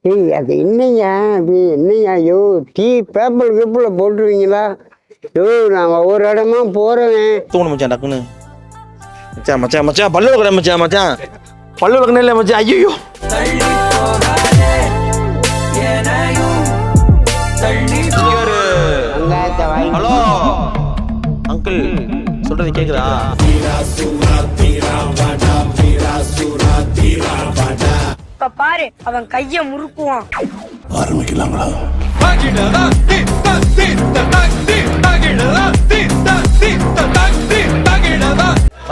ஏய் அது என்னய்யா அது என்னய்யா ஐயோ டீ பேப்பர் கீப்பில் போட்டுருவீங்களா? ஐயோ நான் ஒவ்வொரு இடமா போறேன். தூணு மச்சான் டக்குன்னு மச்சான் மச்சான் மச்சான் பல்லு வைக்கிற மச்சான் மச்சான் பல்லு வைக்கணும் இல்லை மச்சான். ஐயோ ஹலோ அங்கிள் சொல்றது கேக்குதா? இப்ப பாரு அவன் கைய முறுக்குவான். ஆரம்பிக்கலாங்களா?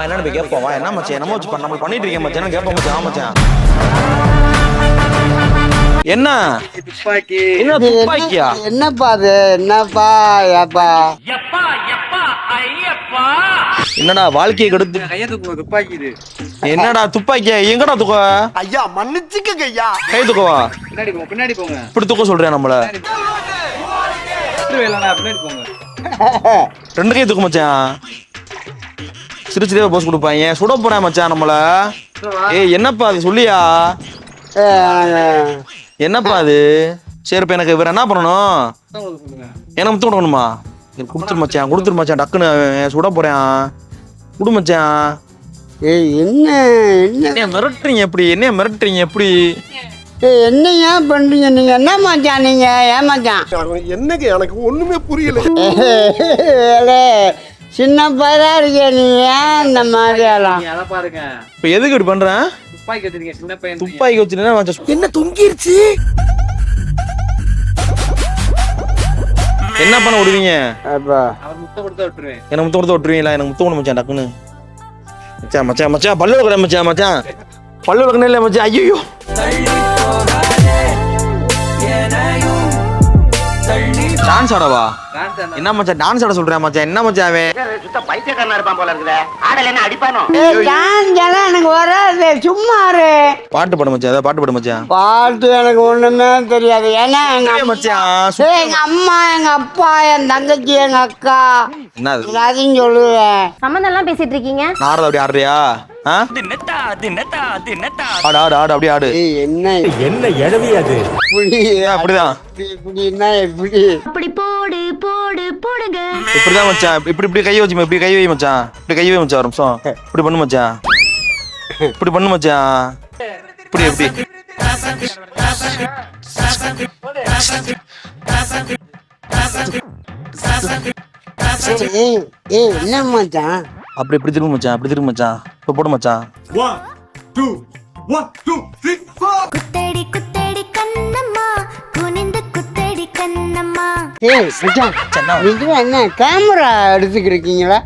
என்னன்னு போய் கேட்போம். என்ன மச்சான் என்னமோ வச்சு நம்ம பண்ணிட்டு இருக்கேன் மச்சான் கேட்போம் மச்சான். மச்சான் என்ன துப்பாக்கி என்ன துப்பாக்கியா? என்னப்பா அது என்னப்பா ஏப்பா என்னடா வாழ்க்கையை கெடுத்து கைய தூக்குவா துப்பாக்கி இது. என்னடா துப்பாக்கியா? எங்கடா தூக்க? ஐயா மன்னிச்சுக்கங்க ஐயா. கை தூக்கவா? பின்னாடி போங்க. இப்படி தூக்க சொல்றேன் நம்மள. பின்னாடி போங்க. ரெண்டு கை தூக்க மச்சான். சிரிச்சிட்டே போஸ் கொடுப்பாங்க. சுட போறேன் மச்சான் நம்மள. ஏய் என்னப்பா அது சொல்லியா? என்னப்பா அது? சரி இப்ப எனக்கு வேற என்ன பண்ணணும்? எனக்கு முத்து கொடுக்கணுமா? கொடுத்துரு மச்சான் கொடுத்துரு மச்சான் டக்குன்னு சுட போறேன். குடு மச்சான். ஏய் என்ன என்ன மிரட்டுறீங்க எப்படி? என்ன மிரட்டுறீங்க எப்படி? என்ன ஏன் பண்றீங்க நீங்க? என்ன மச்சான் நீங்க ஏமாச்சான்? என்னங்க எனக்கு ஒண்ணுமே புரியல. சின்ன பையனா இருக்க நீங்க ஏன் இந்த மாதிரி எல்லாம் பாருங்க இப்ப எதுக்கு இப்படி பண்றேன்? துப்பாக்கி வச்சிருக்கீங்க சின்ன பையன். துப்பாக்கி வச்சுட்டு என்ன தொங்கிருச்சு? என்ன பண்ண விடுவீங்க? அவர் முத்த கொடுத்து விட்டுருவேன். எனக்கு முத்தம் கொடுத்து விட்டுருவீங்களா? எனக்கு முத்தம் கொடு மச்சான் டக்குன்னு. மச்சான் மச்சான் மச்சான் பல்லு வைக்கிற மச்சான் மச்சான் பல்லு வைக்கணும் இல்லை மச்சான். ஐயோ டான்ஸ் ஆடவா? என்ன மச்சான் டான்ஸ் ஆட சொல்றேன் மச்சான்? என்ன மச்சான் அவன் சுத்த பைத்தியக்காரனா இருப்பான் போல இருக்குதே. ஆடல என்ன அடிப்பானோ? எனக்கு வராது சும்மா பாட்டு பாடு மச்சான். ஏதாவது பாட்டு பாடு மச்சான். பாட்டு எனக்கு ஒண்ணுமே தெரியாது. ஏன்னா மச்சான் எங்க அம்மா எங்க அப்பா என் தங்கச்சி எங்க அக்கா என்ன அது? எல்லாத்தையும் சொல்லுவேன். சம்மந்தம் எல்லாம் பேசிட்டு இருக்கீங்க. நாரத அப்படி ஆடுறியா? ஆடு ஆடு ஆடு அப்படியே ஆடு. என்ன எழவி அது? அப்படிதான் இப்படின்னா எப்படி? அப்படி போடு போடு போடுங்க. இப்படிதான் மச்சான். இப்படி இப்படி கை வச்சு இப்படி கை வை மச்சான். இப்படி கை வை மச்சான். ஒரு நிமிஷம் இப்படி பண்ணு மச்சான். இப்படி பண்ணு மச்சான். இப்படி எப்படி? என்ன மச்சான்? அப்படி இப்படி திரும்ப மச்சான். அப்படி திரும்ப மச்சான். இப்ப போடு மச்சான். 1 2 1 2 3 4. குத்தடி குத்தடி கண்ணம்மா குனிந்து குத்தடி கண்ணம்மா. மச்சான் நீங்க என்ன கேமரா எடுத்துக்கிட்டு இருக்கீங்களா?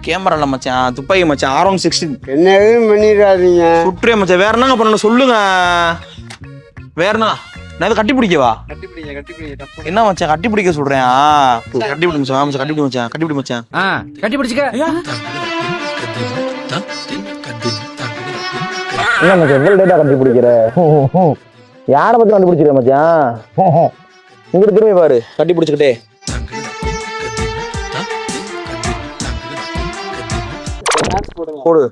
கேமரா இல்ல மச்சான் துப்பாக்கி மச்சான். R116 என்ன எதுவும் பண்ணிடாதீங்க. சுற்றே மச்சான். வேற என்னங்க பண்ணணும் சொல்லுங்க. வேற என்ன? நான் இதை கட்டி பிடிக்கவா? என்ன மச்சான் கட்டி பிடிக்க சொல்றேன்? கட்டி பிடி மச்சான். மச்சான் கட்டி பிடி மச்சான். கட்டி பிடி மச்சான். கட்டி பிடிச்சுக்க. என்ன மச்சான் எவ்வளவு டேட்டா கட்டி பிடிக்கிற? யாரை பத்தி கண்டுபிடிச்சிருக்க மச்சான்? இங்க திரும்பி பாரு. கட்டி பிடிச்சுக்கிட்டே போடு.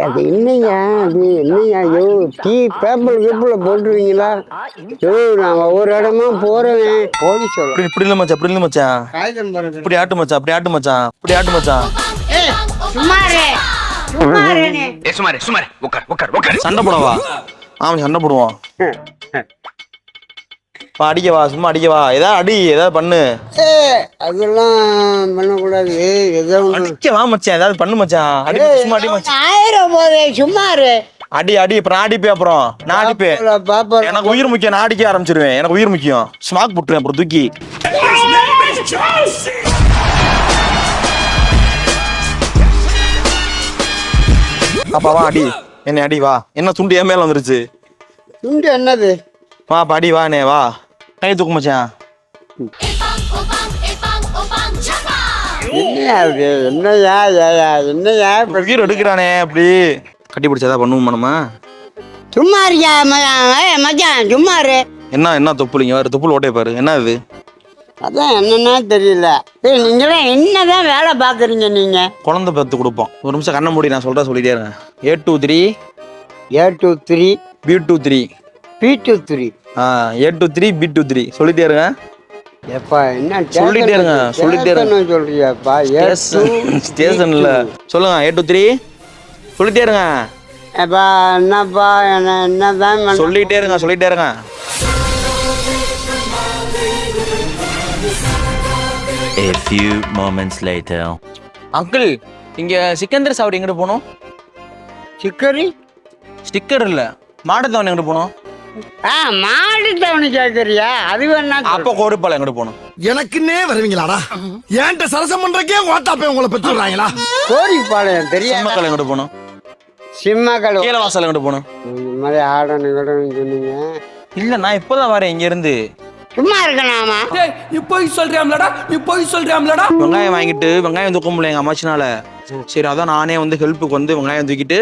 அது என்னய்யா அது என்னய்யா ஐயோ டீ பேப்பர் கீப்பில் போட்டுருவீங்களா? ஐயோ நான் ஒவ்வொரு இடமா போறேன். போலீஸ் சொல்ல இப்படி இல்ல மச்சான். இப்படி இல்ல மச்சான். காய்ச்சல் பாருங்க. இப்படி ஆட்டு மச்சான். அப்படி ஆட்டு மச்சான். இப்படி ஆட்டு மச்சான். சண்டை போடவா? ஆமா சண்டை போடுவோம். அடிக்கவா? சும்மா அடிக்கவா? ஏதாவது அடி ஏதாவது பண்ணு. அதெல்லாம் பண்ணக்கூடாது. அடிக்கவா மச்சான்? ஏதாவது பண்ணு மச்சான். அடி சும்மா அடி மச்சான். ஆயிரம் போதே சும்மா அடி அடி. இப்ப நான் அடிப்பேன். அப்புறம் நான் அடிப்பேன். எனக்கு உயிர் முக்கியம். நான் அடிக்க ஆரம்பிச்சிருவேன். எனக்கு உயிர் முக்கியம். ஸ்மாக் போட்டுருவேன் அப்புறம் தூக்கி. அப்பா வா அடி. என்ன அடி வா. என்ன துண்டு என் மேல வந்துருச்சு. துண்டு என்னது? வா படி வா. நே வா. கை தூக்கு மச்சான். என்னையா என்னையா உயிர் எடுக்கிறானே அப்படி. கட்டி பிடிச்சதா பண்ணுவோம் நம்ம. சும்மா இருக்கியா மச்சான்? சும்மா இரு. என்ன தொப்புலிங்க வேறு தொப்புள் ஓட்டே பாரு. என்ன இது? அதான் என்னன்னா தெரியல. நீங்களாம் என்னதான் வேலை பாக்குறீங்க நீங்க? குழந்தை பார்த்து கொடுப்போம். ஒரு நிமிஷம் கண்ண மூடி நான் சொல்லிட்டே இருக்கேன். 8 2 3 8 2 3 B23. P23. A23 B23 சொல்லிட்டே இருங்க. எப்பா என்ன சொல்லிட்டே இருங்க, சொல்லிட்டே இருங்க. சொல்றியாப்பா? ஸ்டேஷன்ல சொல்லுங்க. A23 சொல்லிட்டே இருங்க. எப்பா என்னப்பா என்னதான் சொல்லிட்டே இருங்க, சொல்லிட்டே இருங்க. A few moments later. Uncle இங்க சிக்கந்தர் சாவடி எங்கிட்ட போனோம்? சிக்கரி? ஸ்டிக்கர் இல்ல, மாடத்தவன் எங்கிட்ட போனோம்? மாடு தவணை கேக்குறியா? அது வேணா அப்ப கோரிப்பாளம் எங்கிட்ட போனோம்? எனக்குன்னே வருவீங்களாடா? ஏன்ட்ட சரசம் பண்றக்கே ஓட்டாப்பே உங்களை பெற்றுறாங்களா? கோரிப்பாளையம் தெரியும். சிம்மக்கல் எங்கிட்ட போனோம்? சிம்மக்கல் கீழவாசல் எங்கிட்ட போனோம்? இந்த மாதிரி ஆடணும் சொன்னீங்க. இல்ல நான் இப்பதான் வரேன் இங்க இருந்து. சும்மா இருக்கலாமா? நீ போய் சொல்றியாம்லடா? வெங்காயம் வாங்கிட்டு வெங்காயம் தூக்க முடியல எங்க அம்மாச்சினால. சரி அதான் நானே வந்து ஹெல்ப்புக்கு வந்து வெங்காயம் தூக்கிட்டு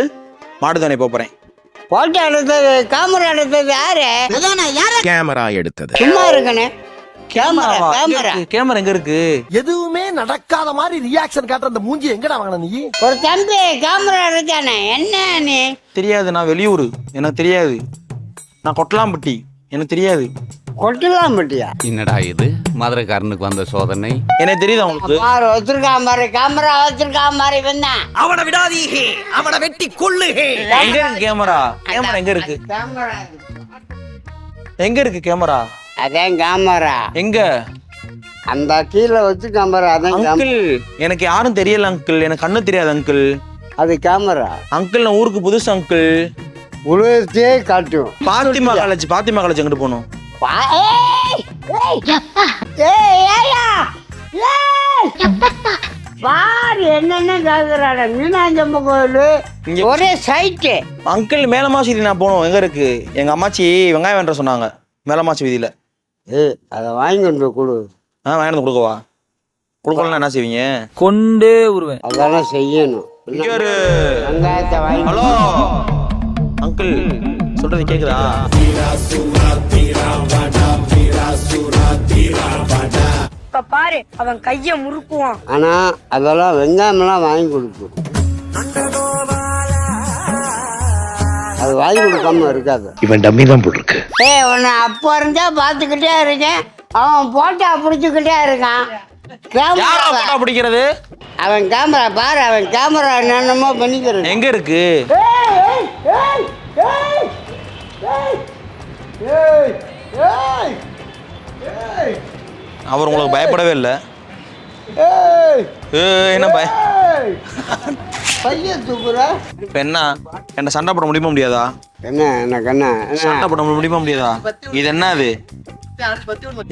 மாடுதானே போறேன். போட்டோ எடுத்தது கேமரா எடுத்தது யாரு? கேமரா எடுத்தது. சும்மா இருக்கனே. கேமரா கேமரா எங்க இருக்கு? எதுவுமே நடக்காத மாதிரி ரியாக்ஷன் காட்டுற அந்த மூஞ்சி எங்கடா வாங்கின நீ? ஒரு தம்பி கேமரா எடுத்தானே. என்ன நீ? தெரியாது, நான் வெளியூர், எனக்கு தெரியாது. நான் கொட்டலாம்பட்டி, எனக்கு தெரியாது. கொட்டலாம் பட்டியா? என்னடா இது மதுரைக்காரனுக்கு வந்த சோதனை? எனக்கு தெரியுது உங்களுக்கு. பாரு வச்சிருக்கான் பாரு, கேமரா வச்சிருக்கான் பாரு. இவன்தான். அவனை விடாதீங்க, அவனை வெட்டி கொல்லுங்க. எங்க இருக்கு கேமரா? கேமரா எங்க இருக்கு? கேமரா எங்க இருக்கு கேமரா? அதான் கேமரா. எங்க? அந்த கீழே வச்சிருக்கான் பாரு, அதான் அங்கிள் எனக்கு யாரும் தெரியல அங்கிள், எனக்கு கண்ணு தெரியாது அங்கிள். அது கேமரா. அங்கிள் நான் ஊருக்கு புதுசு அங்கிள். உலகத்தையே காட்டும். பாத்திமா காலேஜ், பாத்திமா காலேஜ் எங்கிட்டு போகணும்? பாரு என்னென்ன கேக்குறாட. மீனாஞ்சம்ம கோயிலு ஒரே சைட்டு. அங்கிள் மேலமாசி வீதி நான் போகணும். எங்க இருக்கு? எங்க அம்மாச்சி வெங்காயம் வேண்ட சொன்னாங்க மேலமாசி வீதியில. அதை வாங்கி கொண்டு கொடு. வாங்கிட்டு கொடுக்கவா? கொடுக்கலாம் என்ன செய்வீங்க? கொண்டே வருவேன். அதெல்லாம் செய்யணும். வெங்காயத்தை வாங்கி. ஹலோ அங்கிள் சொல்றது கேக்குதா? இப்ப பாரு அவன் கைய முறுக்குவான். ஆனா அதெல்லாம் வெங்காயம்லாம் வாங்கி கொடுக்கும். அது வாங்கி கொடுக்காம இருக்காது. இவன் டம்மி தான் போட்டிருக்கு. உன்னை அப்போ இருந்தா பாத்துக்கிட்டே இருக்கேன். அவன் போட்டா பிடிச்சுக்கிட்டே இருக்கான். யாரா பிடிக்கிறது? அவன் கேமரா பாரு, அவன் கேமரா என்னென்னமோ பண்ணிக்கிறது. எங்க இருக்கு? அவர் உங்களுக்கு பயப்படவே இல்லை. என்ன பையன் தூக்குற. இப்ப என்ன சண்டை போட முடியுமா முடியாதா? என்ன கண்ணா சண்டை போட முடியுமா முடியாதா? இது என்னது?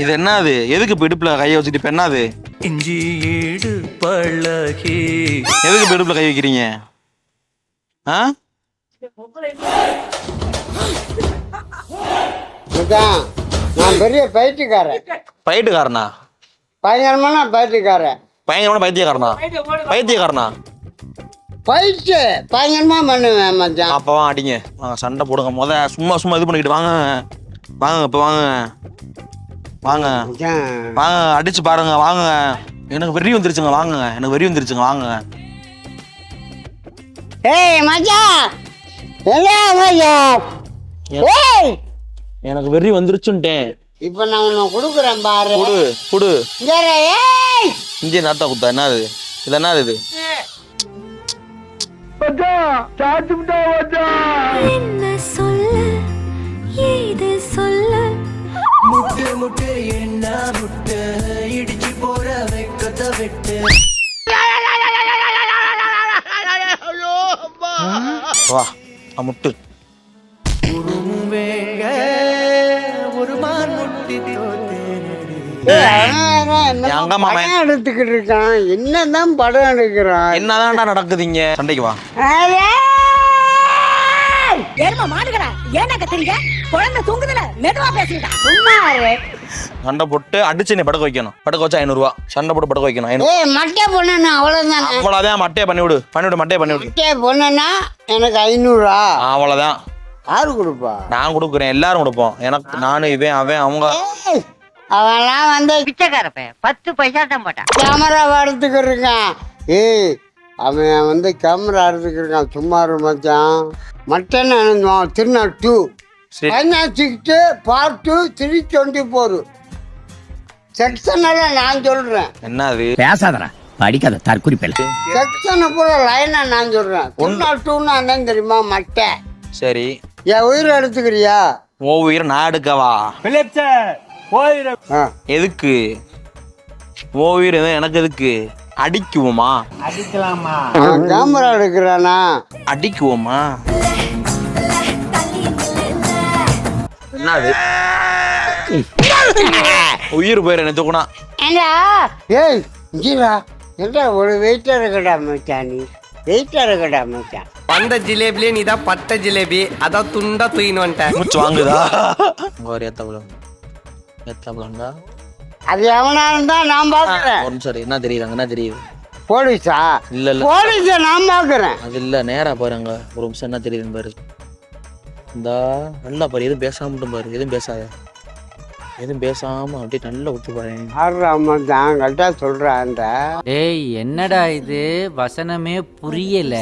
இது என்னது? எதுக்கு இப்ப இடுப்புல கையை வச்சுட்டு இப்ப என்னது? இஞ்சி ஈடு பழகி. எதுக்கு இப்ப இடுப்புல கை வைக்கிறீங்க? நான் பெரிய பயிற்சிக்காரன். பயிட்டுக்காரனா? பயங்கரமான பயிற்சிக்காரன். பயங்கரமான பைத்தியக்காரனா? பைத்தியக்காரனா? பயிற்சி பயங்கரமா பண்ணுவேன் மச்சான். அப்பவா அடிங்க, சண்டை போடுங்க. சும்மா சும்மா இது பண்ணிக்கிட்டு வாங்க வாங்க, இப்ப வாங்க வாங்க வாங்க, அடிச்சு பாருங்க வாங்க. எனக்கு வெறி வந்துருச்சுங்க வாங்க, எனக்கு வெறி வந்துருச்சுங்க வாங்க. ஏய் மச்சான், எனக்கு வெறி வந்துருச்சுட்டேன். இப்ப நான் உன்னை கொடுக்குறேன் பாரு. குடு குடு. ஏய் இஞ்சி நாத்தா குத்தா என்னது? இது என்னது இது? என்ன சொல்ல ஏது சொல்ல முட்டு முட்டு என்ன முட்டு இடிச்சு போற வெக்கத வெட்டு. வா முட்டு. ஒரு மான் முட்டி எடுத்துக்கிட்டு இருக்கான். என்னதான் படம் எடுக்கிறான்? என்னதான்டா நடக்குதுங்க? சண்டைக்கு வா. ஏர்மா மாடுகடா, ஏன்டா கத்துறீங்க? குழந்தை தூங்குதுல, மெதுவா பேசுங்கடா. சண்டை போட்டு அடிச்சு நீ படுக்க வைக்கணும். படுக்க வச்சா 500 ரூபா. சண்டை போட்டு படுக்க வைக்கணும். மட்டை பொண்ணு அவ்வளவுதான். அவ்வளவுதான். மட்டையை பண்ணிவிடு மட்டையை பண்ணிவிடு. மட்டை பொண்ணுன்னா எனக்கு 500. அவ்வளவுதான். யாரு கொடுப்பா? நான் கொடுக்குறேன், எல்லாரும் கொடுப்போம். எனக்கு நானு இவன் அவன் அவங்க. அவன்லாம் வந்து பிச்சைக்காரப்ப 10 பைசா தான் போட்டான். கேமரா எடுத்துக்கிட்டு இருக்கான். அவன் வந்து கேமரா எடுத்துக்கிட்டு இருக்கான். சும்மா மச்சான். மட்டன் திருநாள் 2 சரி. ஃபைனான்ஸ் 6 பார்ட் 2 324 செக்ஷன் எல்லாம் நான் சொல்றேன். என்ன அது பேசாதடா படிக்காத தற்குறிப்பில். செக்ஷனை பூரா லைனா நான் சொல்றேன். 202 என்னன்னு தெரியுமா? மட்டை. சரி என் உயிரை எடுத்துக்கிறியா? ஓ உயிரை நான் எடுக்கவா? ஆ. எதுக்கு ஓ உயிர் எனக்கு எதுக்கு? அடிக்குவோமா? கேமரா எடுக்கிறானா? அடிக்குவோமா? என்னது உயிர் போயிரு என்ன தூக்குனா? ஏண்டா ஏய் ஜீவா என்ன ஒரு வெயிட்டா இருக்கடா மச்சான், நீ வெயிட்டா இருக்கடா மச்சான். வந்த ஜிலேபிலே நீ தான் பட்ட ஜிலேபி, அதான் துண்டா தூயின்னு வந்துட்டேன். மூச்சு வாங்குதா? ஒரு ஏத்தாப்புலங்கா அது எவனாலும் தான் நான் பாக்குறேன். ஒரு நிமிஷம் என்ன தெரியுறாங்க? என்ன தெரியுது? போலீஸா? இல்ல இல்ல போலீஸ நான் பாக்குறேன். அது இல்ல, நேரா பாருங்க. ஒரு நிமிஷம் என்ன தெரியுதுன்னு பாரு. இந்தா நல்லா பாரு, எதுவும் பேசாம மட்டும் பாரு. எதுவும் பேசாத, எதுவும் பேசாம அப்படியே நல்லா விட்டு பாரு. ஆறாம தான் கரெக்டா சொல்றான்டா. டேய் என்னடா இது வசனமே புரியல.